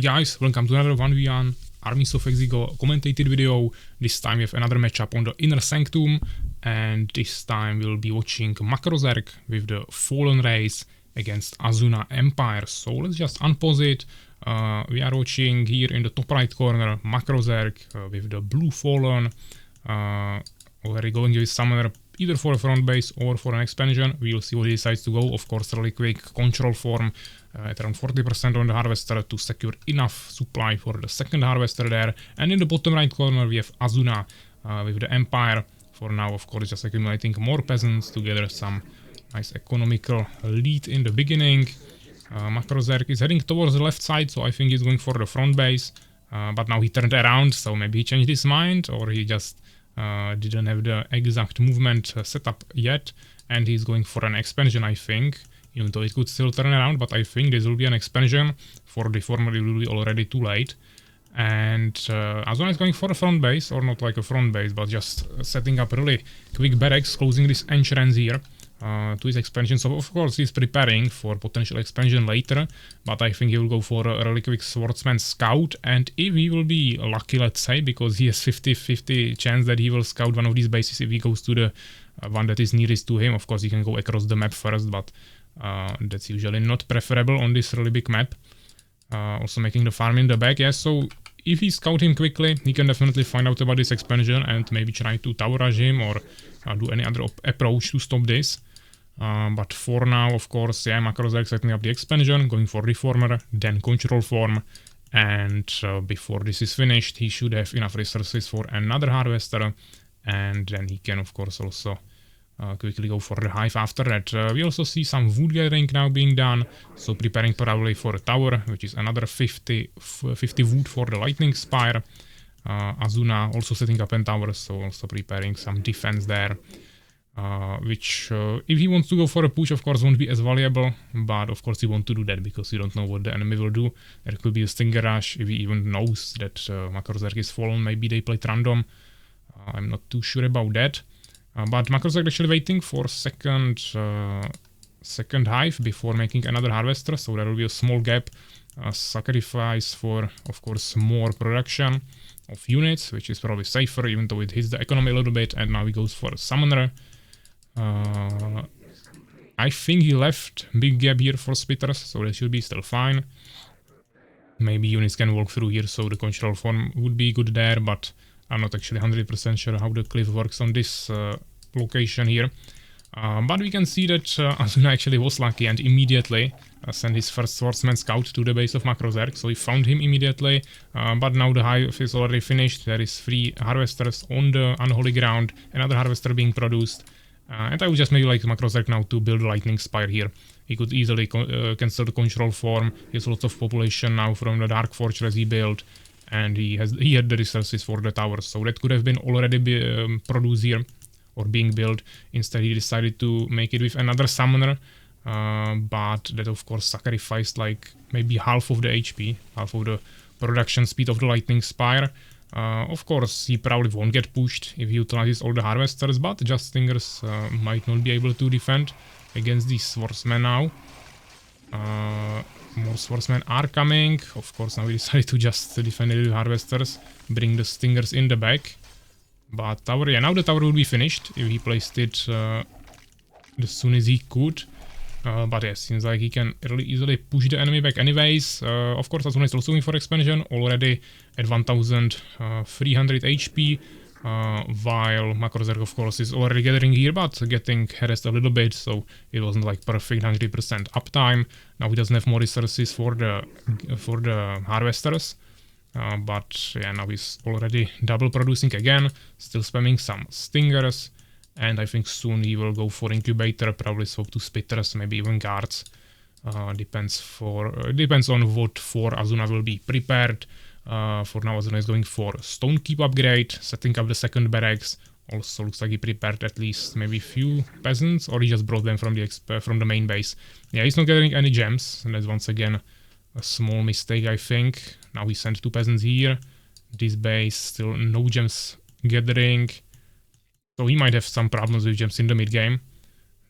guys, welcome to another 1v1 Armies of Exigo commentated video. This time we have another matchup on the Inner Sanctum, and this time we'll be watching MaCrOzerg with the Fallen race against Asuna Empire. So let's just unpause it. We are watching here in the top right corner MaCrOzerg with the blue Fallen, already going with Summoner either for a front base or for an expansion. We'll see what he decides to go. Of course, really quick control form at around 40% on the harvester to secure enough supply for the second harvester there. And in the bottom right corner we have Asuna with the Empire. For now, of course, just accumulating more peasants to gather some nice economical lead in the beginning. MaCrOzerg is heading towards the left side, so I think he's going for the front base. But now he turned around, so maybe he changed his mind, or he just didn't have the exact movement set up yet, and he's going for an expansion, I think, even though it could still turn around. But I think this will be an expansion. For the former it will be already too late. And Asuna is going for a front base, or not like a front base, but just setting up really quick barracks, closing this entrance here to his expansion. So of course he's preparing for potential expansion later, but I think he will go for a really quick swordsman scout. And if he will be lucky, let's say, because he has 50-50 chance that he will scout one of these bases if he goes to the one that is nearest to him. Of course he can go across the map first, but that's usually not preferable on this really big map. Also making the farm in the back. Yes, so if he scout him quickly, he can definitely find out about this expansion and maybe try to tower rush him or do any other approach to stop this. But for now, of course, yeah, MaCrOzerg setting up the expansion, going for Reformer, then Control Form, and before this is finished, he should have enough resources for another Harvester, and then he can, of course, also quickly go for the Hive after that. We also see some wood gathering now being done, so preparing probably for a tower, which is another 50 wood for the Lightning Spire. Asuna also setting up a tower, so also preparing some defense there. Which, if he wants to go for a push, of course, won't be as valuable, but of course he wants to do that because you don't know what the enemy will do. There could be a Stinger Rush if he even knows that MaCrOzerg is fallen. Maybe they played random. I'm not too sure about that. But MaCrOzerg actually waiting for second Hive before making another Harvester, so there will be a small gap. Sacrifice for, of course, more production of units, which is probably safer, even though it hits the economy a little bit. And now he goes for a Summoner. I think he left big gap here for Spitters, so that should be still fine. Maybe units can walk through here, so the control form would be good there, but I'm not actually 100% sure how the cliff works on this location here. But we can see that Asuna actually was lucky and immediately sent his first swordsman scout to the base of MaCrOzerg, so he found him immediately. But now the hive is already finished. There is 3 harvesters on the unholy ground, another harvester being produced. And I would just maybe like MaCrOzerg now to build a Lightning Spire here. He could easily cancel the control form. He has lots of population now from the Dark Fortress he built, and he had the resources for the towers, so that could have been already produced here or being built. Instead he decided to make it with another Summoner, but that of course sacrificed like maybe half of the HP, half of the production speed of the Lightning Spire. Of course he probably won't get pushed if he utilizes all the Harvesters, but just Stingers might not be able to defend against these Swordsmen now. More Swordsmen are coming. Of course now we decided to just defend it with Harvesters, bring the Stingers in the back. But tower, yeah, now the tower will be finished if he placed it as soon as he could. But yeah, seems like he can really easily push the enemy back anyways. Of course Asuna is also going for expansion, already at 1300 HP. While MaCrOzerg, of course, is already gathering here, but getting harassed a little bit, so it wasn't like perfect 100% uptime. Now he doesn't have more resources for the Harvesters. But yeah, now he's already double producing again, still spamming some Stingers. And I think soon he will go for Incubator, probably swap to Spitters, maybe even Guards. Depends on what for Asuna will be prepared. For now Asuna is going for Stone Keep upgrade, setting up the second barracks. Also looks like he prepared at least maybe few peasants, or he just brought them from the main base. Yeah, he's not getting any gems, and that's once again a small mistake, I think. Now he sent 2 peasants here. This base, still no gems gathering. So he might have some problems with gems in the mid game.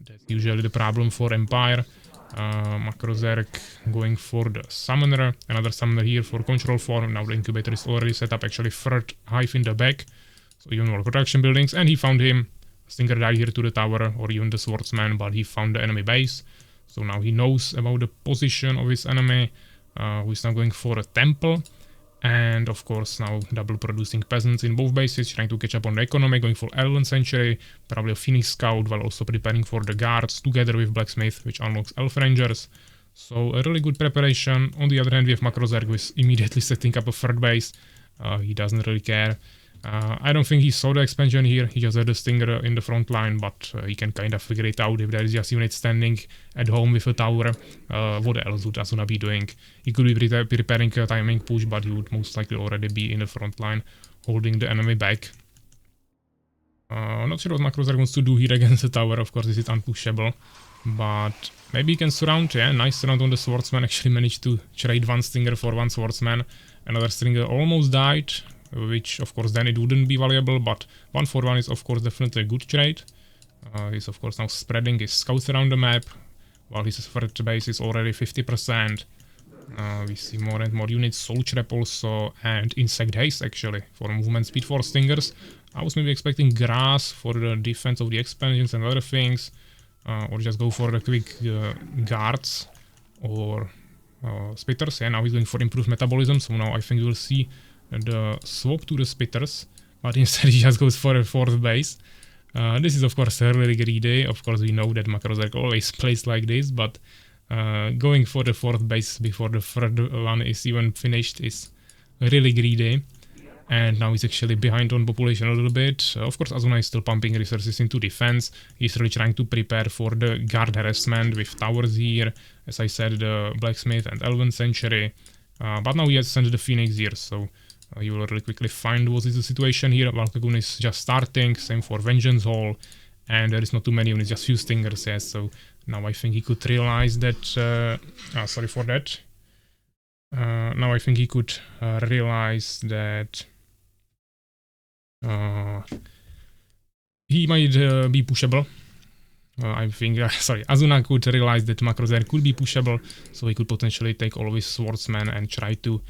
That's usually the problem for Empire. MaCrOzerg going for the summoner, another summoner here for control form. Now the incubator is already set up, actually third hive in the back, so even more production buildings, and he found him. Stinger died here to the tower, or even the swordsman, but he found the enemy base, so now he knows about the position of his enemy, who is now going for a temple. And of course now double producing peasants in both bases, trying to catch up on the economy, going for Elven Sanctuary, probably a Phoenix Scout, while also preparing for the guards together with Blacksmith, which unlocks Elf Rangers. So a really good preparation. On the other hand, we have MaCrOzerg, who is immediately setting up a third base. He doesn't really care. I don't think he saw the expansion here, he just had a Stinger in the front line, but he can kind of figure it out if there is just unit standing at home with a tower. What else would Asuna be doing? He could be preparing a timing push, but he would most likely already be in the front line, holding the enemy back. Not sure what MaCrOzerg wants to do here against the tower. Of course this is unpushable, but maybe he can surround. Yeah, nice surround on the swordsman, actually managed to trade one Stinger for one swordsman. Another Stinger almost died, which of course then it wouldn't be valuable, but 1 for 1 is of course definitely a good trade. He's of course now spreading his scouts around the map, while his third base is already 50%. We see more and more units, Soul Trap also, and Insect Haste actually, for movement speed for Stingers. I was maybe expecting Grass for the defense of the expansions and other things, or just go for the quick guards or spitters. Yeah, now he's going for improved metabolism, so now I think we'll see the swap to the spitters, but instead he just goes for a fourth base. This is of course really greedy. Of course we know that MaCrOzerg always plays like this, but going for the fourth base before the third one is even finished is really greedy. And now he's actually behind on population a little bit. Of course Asuna is still pumping resources into defense. He's really trying to prepare for the guard harassment with towers here. As I said, the Blacksmith and Elven Sanctuary. But now he has sent the Phoenix here, so you will really quickly find what is the situation here. Valkagun is just starting, same for Vengeance Hall, and there is not too many units, just few Stingers, yes, so now I think he could realize that, sorry for that. Now I think he could realize that he might be pushable. I think, Asuna could realize that MaCrOzerg could be pushable, so he could potentially take all of his swordsmen and try to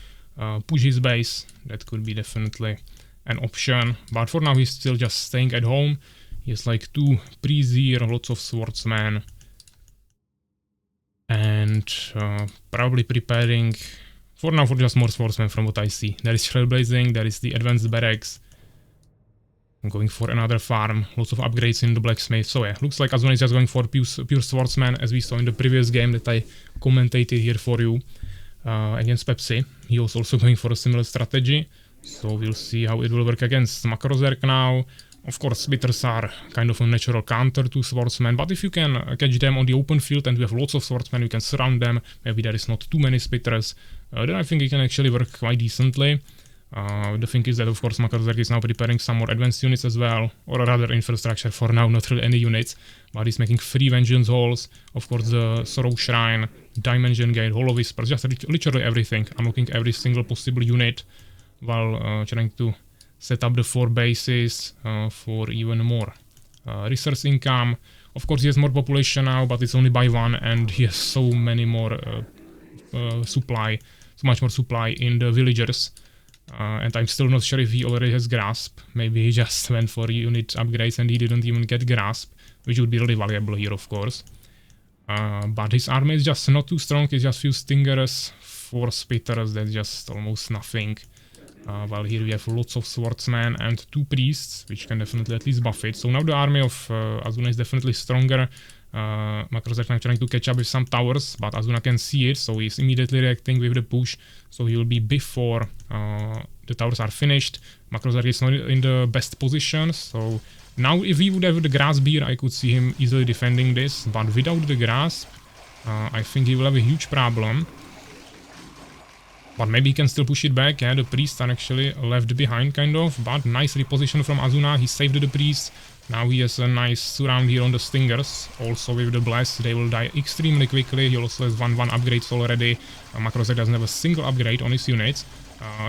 push his base. That could be definitely an option, but for now he's still just staying at home. He has like 2 priests here, lots of swordsmen, and probably preparing for now for just more swordsmen from what I see. There is Trailblazing, there is the advanced barracks. I'm going for another farm, lots of upgrades in the blacksmith. So yeah, looks like Asuna is just going for pure swordsman, as we saw in the previous game that I commentated here for you against Pepsi. He was also going for a similar strategy, so we'll see how it will work against MaCrOzerg now. Of course, spitters are kind of a natural counter to swordsmen, but if you can catch them on the open field and we have lots of swordsmen, you can surround them, maybe there is not too many spitters, then I think it can actually work quite decently. The thing is that of course MaCrOzerg is now preparing some more advanced units as well, or rather infrastructure for now, not really any units, but he's making 3 Vengeance Halls, of course the Sorrow Shrine, Dimension Gate, Hollow Whispers, just literally everything, unlocking every single possible unit, while trying to set up the 4 bases for even more resource income. Of course he has more population now, but it's only by 1, and he has so many more supply, so much more supply in the villagers. And I'm still not sure if he already has Grasp. Maybe he just went for unit upgrades and he didn't even get Grasp, which would be really valuable here, of course. But his army is just not too strong, it's just few Stingers, 4 Spitters, that's just almost nothing. While here we have lots of swordsmen and 2 priests, which can definitely at least buff it. So now the army of Asuna is definitely stronger. MaCrOzerg now trying to catch up with some towers, but Asuna can see it, so he's immediately reacting with the push. So he will be before the towers are finished. MaCrOzerg is not in the best position, so now if he would have the Grasp here, I could see him easily defending this, but without the Grasp, I think he will have a huge problem. But maybe he can still push it back. Yeah, the priests are actually left behind, kind of. But nice reposition from Asuna. He saved the priests. Now he has a nice surround here on the Stingers. Also with the Blast, they will die extremely quickly. He also has 1 upgrades already. MaCrOzerg doesn't have a single upgrade on his units.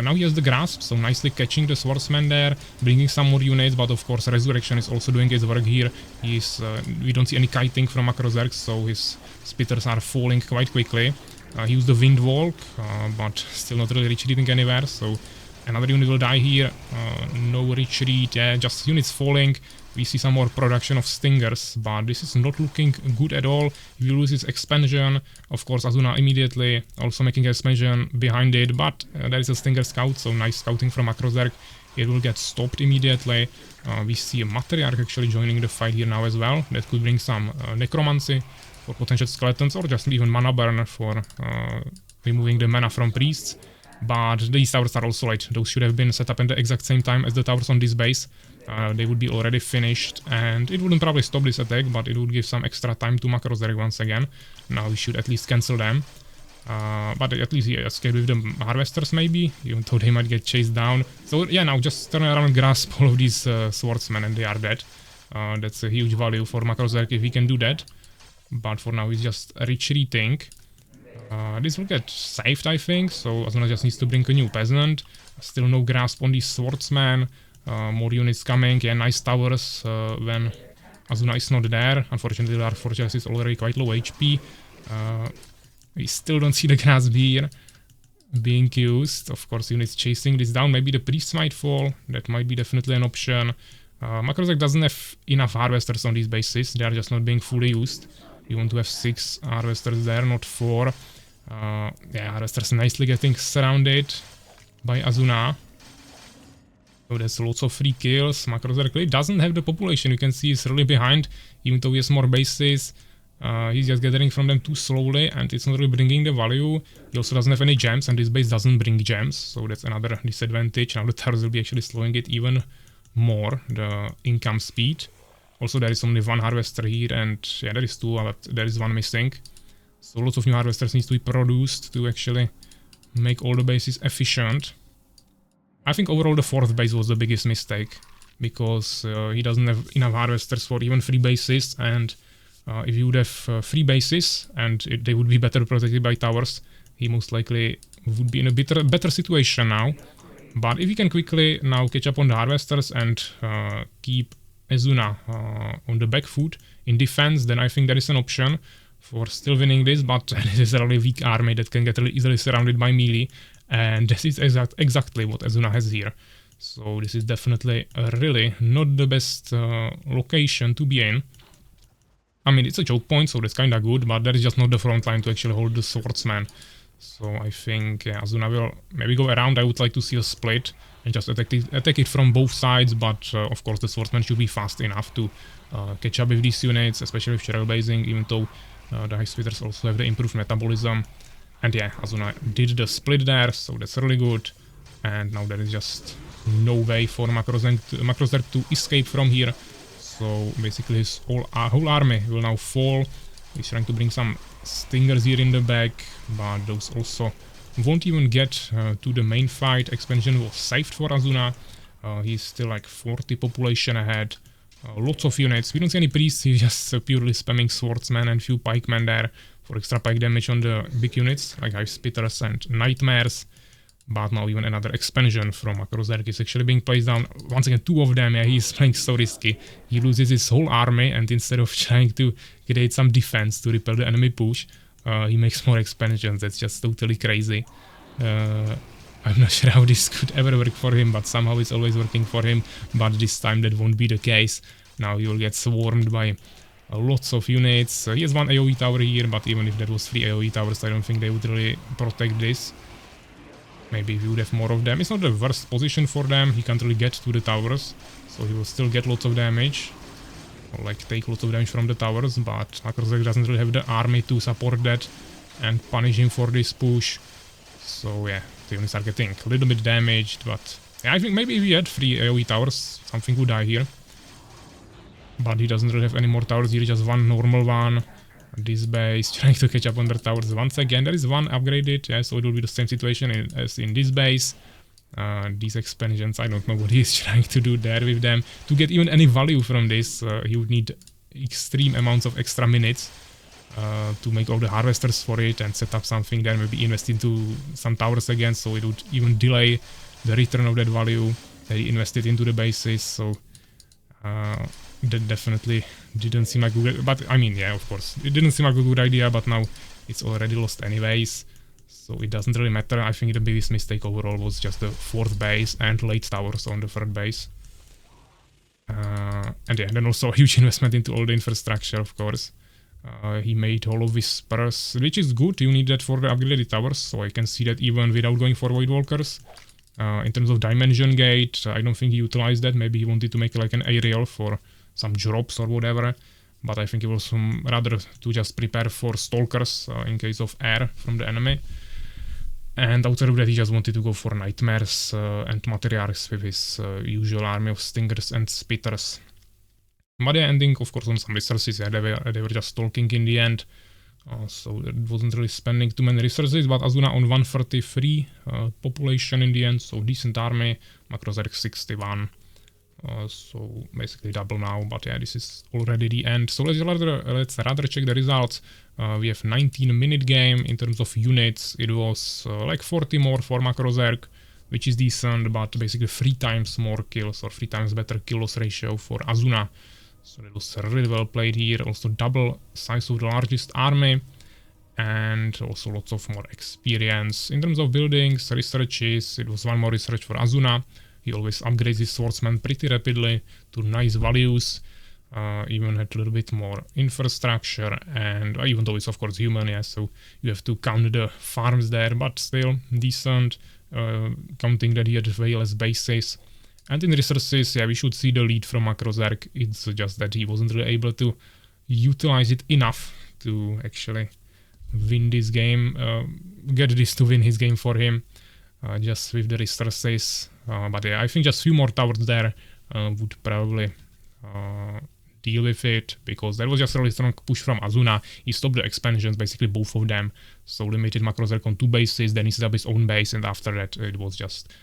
Now he has the Grasp, so nicely catching the Swordsman there, bringing some more units, but of course Resurrection is also doing his work here. We don't see any kiting from MaCrOzerg, so his spitters are falling quite quickly. He used the Wind Walk, but still not really retreating anywhere, so another unit will die here. No retreat, yeah, just units falling. We see some more production of Stingers, but this is not looking good at all. He will lose his expansion. Of course, Asuna immediately also making an expansion behind it, but there is a Stinger scout, so nice scouting from MaCrOzerg. It will get stopped immediately. We see a Matriarch actually joining the fight here now as well. That could bring some Necromancy for potential skeletons, or just even mana burn for removing the mana from priests. But these towers are also late. Those should have been set up at the exact same time as the towers on this base. They would be already finished, and it wouldn't probably stop this attack, but it would give some extra time to MaCrOzerg once again. Now we should at least cancel them. But at least he escaped with the Harvesters maybe, even though they might get chased down. So yeah, now just turn around and grasp all of these swordsmen and they are dead. That's a huge value for MaCrOzerg if he can do that. But for now he's just retreating. This will get saved, I think, so Asuna just needs to bring a new peasant. Still no grasp on these swordsmen. More units coming, yeah, nice towers when Asuna is not there. Unfortunately, our fortress is already quite low HP. We still don't see the grasp here being used. Of course, units chasing this down. Maybe the priests might fall. That might be definitely an option. MaCrOzerg doesn't have enough harvesters on these bases. They are just not being fully used. We want to have 6 harvesters there, not 4. Yeah, harvesters nicely getting surrounded by Asuna. So there's lots of free kills. MaCrOzerg really doesn't have the population. You can see he's really behind, even though he has more bases. He's just gathering from them too slowly, and it's not really bringing the value. He also doesn't have any gems, and this base doesn't bring gems, so that's another disadvantage. Now the towers will be actually slowing it even more, the income speed. Also there is only 1 harvester here, and yeah, there is 2, but there is 1 missing. So lots of new harvesters needs to be produced to actually make all the bases efficient. I think overall the 4th base was the biggest mistake, because he doesn't have enough harvesters for even 3 bases, and if you would have 3 bases and they would be better protected by towers, he most likely would be in a better situation now. But if he can quickly now catch up on the harvesters and keep Asuna on the back foot in defense, then I think there is an option for still winning this, but it is a really weak army that can get really easily surrounded by melee. And this is exactly what Asuna has here. So this is definitely really not the best location to be in. I mean, it's a choke point, so that's kinda good, but that is just not the front line to actually hold the swordsman. So I think Asuna will maybe go around. I would like to see a split and just attack it from both sides, but of course the swordsman should be fast enough to catch up with these units, especially with trailblazing, even though the high spitters also have the improved metabolism. And yeah, Asuna did the split there, so that's really good. And now there is just no way for MaCrOzerg to escape from here. So basically his whole army will now fall. He's trying to bring some Stingers here in the back, but those also won't even get to the main fight. Expansion was saved for Asuna. He's still like 40 population ahead. Lots of units. We don't see any priests, he's just purely spamming swordsmen and few pikemen there for extra pike damage on the big units, like Hive Spitters and Nightmares. But now even another expansion from MaCrOzerg is actually being placed down. Once again, 2 of them, yeah, he's playing so risky. He loses his whole army, and instead of trying to create some defense to repel the enemy push, he makes more expansions. That's just totally crazy. I'm not sure how this could ever work for him, but somehow it's always working for him. But this time that won't be the case. Now he will get swarmed by lots of units. He has 1 AoE tower here, but even if that was 3 AoE towers, I don't think they would really protect this. Maybe if we would have more of them. It's not the worst position for them. He can't really get to the towers, so he will still get lots of damage. Or like take lots of damage from the towers, but MaCrOzerg doesn't really have the army to support that and punish him for this push. So yeah, the units are getting a little bit damaged, but yeah, I think maybe if he had 3 AoE towers, something would die here. But he doesn't really have any more towers here, just 1 normal one. This base trying to catch up on their towers once again. There is 1 upgraded, yeah, so it will be the same situation as in this base. these expansions. I don't know what he's trying to do there with them. To get even any value from this, he would need extreme amounts of extra minutes to make all the harvesters for it and set up something there, maybe invest into some towers again, so it would even delay the return of that value that he invested into the bases. So that definitely didn't seem like a good, but I mean, yeah, of course, it didn't seem like a good idea, but now it's already lost anyways, so it doesn't really matter. I think the biggest mistake overall was just the 4th base and late towers on the 3rd base. And yeah, then also a huge investment into all the infrastructure, of course. He made Hollow Whispers, which is good. You need that for the upgraded towers, so I can see that even without going for Void Walkers. In terms of Dimension Gate, I don't think he utilized that. Maybe he wanted to make like an aerial for some drops or whatever, but I think it was rather to just prepare for Stalkers in case of air from the enemy. And outside of that, he just wanted to go for Nightmares and Matriarchs with his usual army of Stingers and Spitters. But yeah, ending, of course, on some resources. Yeah, they were just stalking in the end, so it wasn't really spending too many resources. But Asuna on 133 population in the end, so decent army. MaCrOzerg 61, so basically double now. But yeah, this is already the end. So let's rather check the results. We have 19-minute game. In terms of units, it was like 40 more for MaCrOzerg, which is decent, but basically 3 times more kills or 3 times better kill-loss ratio for Asuna. So it was really well played here. Also double size of the largest army, and also lots of more experience. In terms of buildings, researches, it was 1 more research for Asuna. He always upgrades his swordsman pretty rapidly to nice values. Even had a little bit more infrastructure, and even though it's of course human, yeah, so you have to count the farms there, but still decent, counting that he had way less bases. And in resources, yeah, we should see the lead from MaCrOzerg. It's just that he wasn't really able to utilize it enough to actually win this game, get this to win his game for him, just with the resources. But yeah, I think just few more towers there would probably deal with it, because there was just a really strong push from Asuna. He stopped the expansions, basically both of them, so limited MaCrOzerg on 2 bases, then he set up his own base, and after that it was just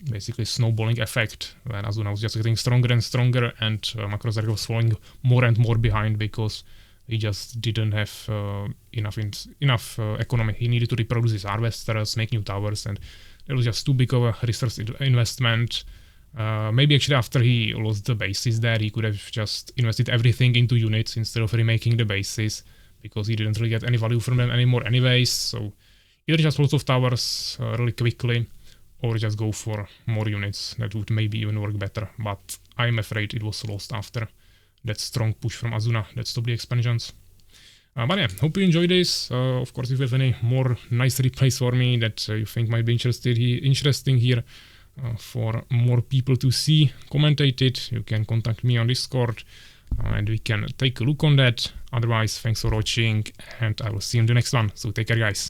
basically snowballing effect, when Asuna was just getting stronger and stronger, and MaCrOzerg was falling more and more behind because he just didn't have enough economy. He needed to reproduce his harvesters, make new towers, and it was just too big of a resource investment. Maybe actually after he lost the bases there, he could have just invested everything into units instead of remaking the bases, because he didn't really get any value from them anymore anyways. So either just lots of towers really quickly, or just go for more units. That would maybe even work better, but I'm afraid it was lost after that strong push from Asuna that stopped the expansions. But yeah, hope you enjoyed this. Of course, if you have any more nice replays for me that you think might be interesting here for more people to see, commentate it. You can contact me on Discord and we can take a look on that. Otherwise, thanks for watching, and I will see you in the next one. So take care, guys.